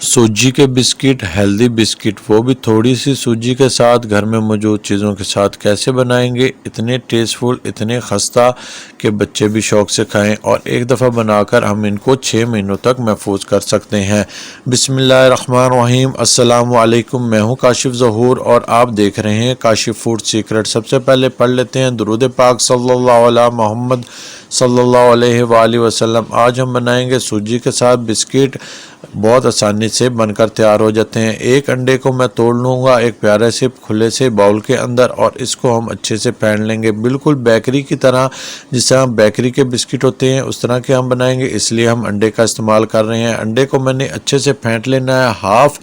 सूजी के biscuit, healthy biscuit, वो भी थोड़ी सी सूजी के साथ घर में मौजूद चीज़ों के साथ कैसे बनाएंगे। इतने टेस्टफुल, इतने खस्ता कि बच्चे भी शौक़ से खाएं और एक दफ़ा बनाकर हम इनको 6 महीनों तक महफूज कर सकते हैं। बिस्मिल्लाहिर्रहमानिर्रहीम। अस्सलामु अलैकुम। मैं हूँ काशिफ ज़हूर और आप देख रहे हैं काशिफ फूड सीक्रेट। सबसे पहले पढ़ लेते हैं दुरूद पाक सल्लल्लाहु अला मोहम्मद सल्लल्लाहु अलैहि वसल्लम। आज हम बनाएंगे सूजी के साथ बिस्किट। बहुत आसानी से बनकर तैयार हो जाते हैं। एक अंडे को मैं तोड़ लूँगा एक प्यारे से खुले से बाउल के अंदर और इसको हम अच्छे से फेंट लेंगे, बिल्कुल बेकरी की तरह। जिस तरह बेकरी के बिस्किट होते हैं उस तरह के हम बनाएंगे, इसलिए हम अंडे का इस्तेमाल कर रहे हैं। अंडे को मैंने अच्छे से फेंट लेना है। हाफ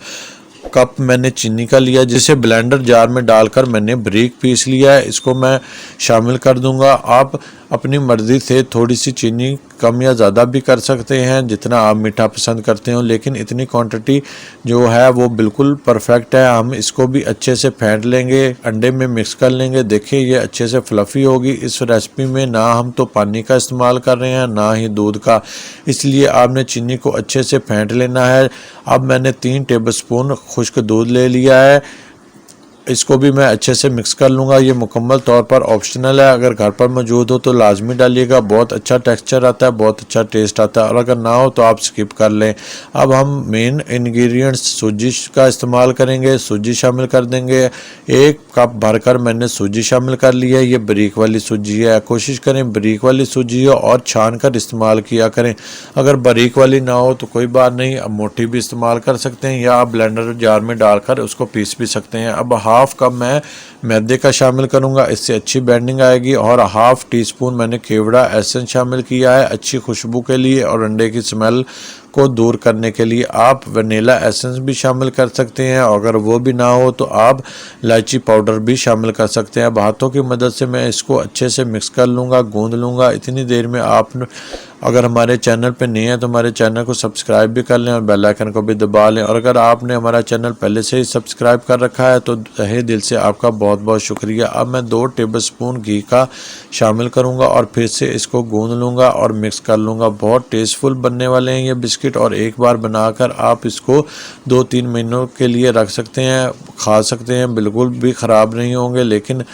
कप मैंने चीनी का लिया जिसे ब्लेंडर जार में डालकर मैंने बारीक पीस लिया है। इसको मैं शामिल कर दूंगा। आप अपनी मर्ज़ी से थोड़ी सी चीनी कम या ज़्यादा भी कर सकते हैं जितना आप मीठा पसंद करते हो, लेकिन इतनी क्वांटिटी जो है वो बिल्कुल परफेक्ट है। हम इसको भी अच्छे से फेंट लेंगे, अंडे में मिक्स कर लेंगे। देखिए ये अच्छे से फ्लफ़ी होगी। इस रेसिपी में ना हम तो पानी का इस्तेमाल कर रहे हैं ना ही दूध का, इसलिए आपने चीनी को अच्छे से फेंट लेना है। अब मैंने 3 टेबलस्पून खुश्क दूध ले लिया है, इसको भी मैं अच्छे से मिक्स कर लूँगा। ये मुकम्मल तौर पर ऑप्शनल है, अगर घर पर मौजूद हो तो लाजमी डालिएगा। बहुत अच्छा टेक्सचर आता है, बहुत अच्छा टेस्ट आता है, और अगर ना हो तो आप स्किप कर लें। अब हम मेन इंग्रेडिएंट्स सूजी का इस्तेमाल करेंगे। सूजी शामिल कर देंगे। 1 कप भरकर मैंने सूजी शामिल कर लिया है। ये बारीक वाली सूजी है, कोशिश करें बारीक वाली सूजी हो और छान कर इस्तेमाल किया करें। अगर बारीक वाली ना हो तो कोई बात नहीं, अब मोटी भी इस्तेमाल कर सकते हैं या आप ब्लेंडर जार में डालकर उसको पीस भी सकते हैं। अब हाफ कप मैं मैदे का शामिल करूंगा, इससे अच्छी बैंडिंग आएगी। और हाफ टी स्पून मैंने केवड़ा एसेंस शामिल किया है अच्छी खुशबू के लिए और अंडे की स्मेल को दूर करने के लिए। आप वनीला एसेंस भी शामिल कर सकते हैं, अगर वो भी ना हो तो आप इलायची पाउडर भी शामिल कर सकते हैं। अब हाथों की मदद से मैं इसको अच्छे से मिक्स कर लूँगा, गूंद लूँगा। इतनी देर में आप अगर हमारे चैनल पे नए हैं तो हमारे चैनल को सब्सक्राइब भी कर लें और बेल आइकन को भी दबा लें, और अगर आपने हमारा चैनल पहले से ही सब्सक्राइब कर रखा है तो तहे दिल से आपका बहुत बहुत शुक्रिया। अब मैं 2 टेबलस्पून घी का शामिल करूंगा और फिर से इसको गूंद लूँगा और मिक्स कर लूँगा। बहुत टेस्टफुल बनने वाले हैं ये बिस्किट, और एक बार बनाकर आप इसको 2-3 महीनों के लिए रख सकते हैं, खा सकते हैं, बिल्कुल भी ख़राब नहीं होंगे। लेकिन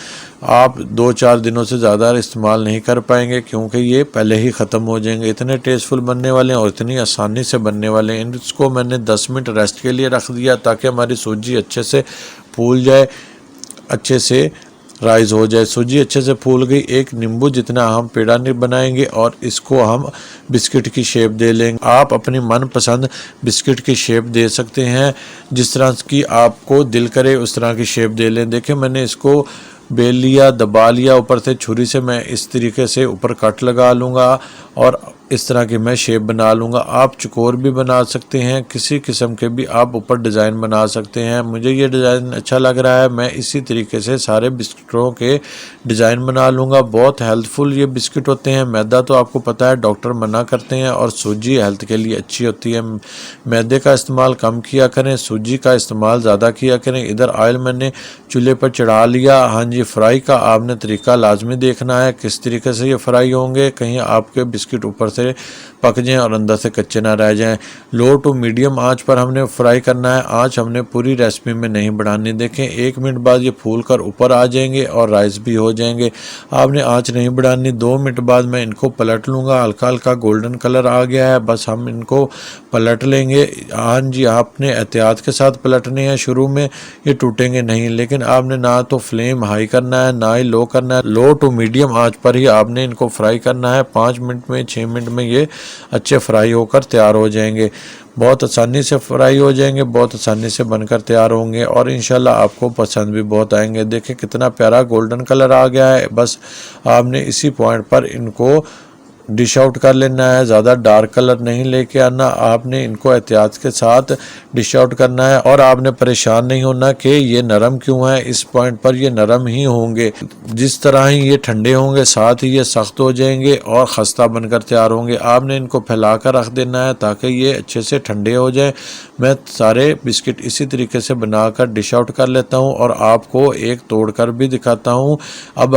आप 2-4 दिनों से ज़्यादा इस्तेमाल नहीं कर पाएंगे क्योंकि ये पहले ही ख़त्म हो जाएंगे। इतने टेस्टफुल बनने वाले हैं और इतनी आसानी से बनने वाले हैं। इसको मैंने 10 मिनट रेस्ट के लिए रख दिया ताकि हमारी सूजी अच्छे से फूल जाए, अच्छे से राइज हो जाए। सूजी अच्छे से फूल गई, एक नींबू जितना हम पेड़ा बनाएंगे और इसको हम बिस्किट की शेप दे लेंगे। आप अपनी मनपसंद बिस्किट की शेप दे सकते हैं, जिस तरह की आपको दिल करे उस तरह की शेप दे लें। देखिए मैंने इसको बेल लिया, दबा लिया, ऊपर से छुरी से मैं इस तरीके से ऊपर कट लगा लूँगा और इस तरह की मैं शेप बना लूँगा। आप चकोर भी बना सकते हैं, किसी किस्म के भी आप ऊपर डिज़ाइन बना सकते हैं। मुझे ये डिज़ाइन अच्छा लग रहा है, मैं इसी तरीके से सारे बिस्किटों के डिज़ाइन बना लूँगा। बहुत हेल्थफुल ये बिस्किट होते हैं। मैदा तो आपको पता है डॉक्टर मना करते हैं, और सूजी हेल्थ के लिए अच्छी होती है। मैदे का इस्तेमाल कम किया करें, सूजी का इस्तेमाल ज़्यादा किया करें। इधर ऑयल मैंने चूल्हे पर चढ़ा लिया। हाँ जी, फ्राई का आपने तरीका लाजमी देखना है किस तरीके से ये फ्राई होंगे, कहीं आपके बिस्किट ऊपर से पक जाएं और अंदर से कच्चे ना रह जाएं। लो टू मीडियम आंच पर हमने फ्राई करना है। आंच हमने पूरी रेसिपी में नहीं बढ़ानी। देखें 1 मिनट बाद ये फूल कर ऊपर आ जाएंगे और राइस भी हो जाएंगे। आपने आंच नहीं बढ़ानी। 2 मिनट बाद मैं इनको पलट लूँगा। हल्का हल्का गोल्डन कलर आ गया है, बस हम इनको पलट लेंगे। हाँ जी, आपने एहतियात के साथ पलटने हैं, शुरू में ये टूटेंगे नहीं, लेकिन आपने ना तो फ्लेम हाई करना है ना ही लो करना है। लो टू मीडियम आंच पर ही आपने इनको फ्राई करना है। 5 मिनट में 6 मिनट में ये अच्छे फ्राई होकर तैयार हो जाएंगे। बहुत आसानी से फ्राई हो जाएंगे, बहुत आसानी से बनकर तैयार होंगे और इंशाल्लाह आपको पसंद भी बहुत आएंगे। देखें कितना प्यारा गोल्डन कलर आ गया है। बस आपने इसी पॉइंट पर इनको डिश आउट कर लेना है, ज़्यादा डार्क कलर नहीं लेके आना। आपने इनको एहतियात के साथ डिश आउट करना है और आपने परेशान नहीं होना कि ये नरम क्यों है। इस पॉइंट पर ये नरम ही होंगे, जिस तरह ही ये ठंडे होंगे साथ ही ये सख्त हो जाएंगे और खस्ता बनकर तैयार होंगे। आपने इनको फैला कर रख देना है ताकि ये अच्छे से ठंडे हो जाए। मैं सारे बिस्किट इसी तरीके से बनाकर डिश आउट कर लेता हूँ और आपको एक तोड़ कर भी दिखाता हूँ। अब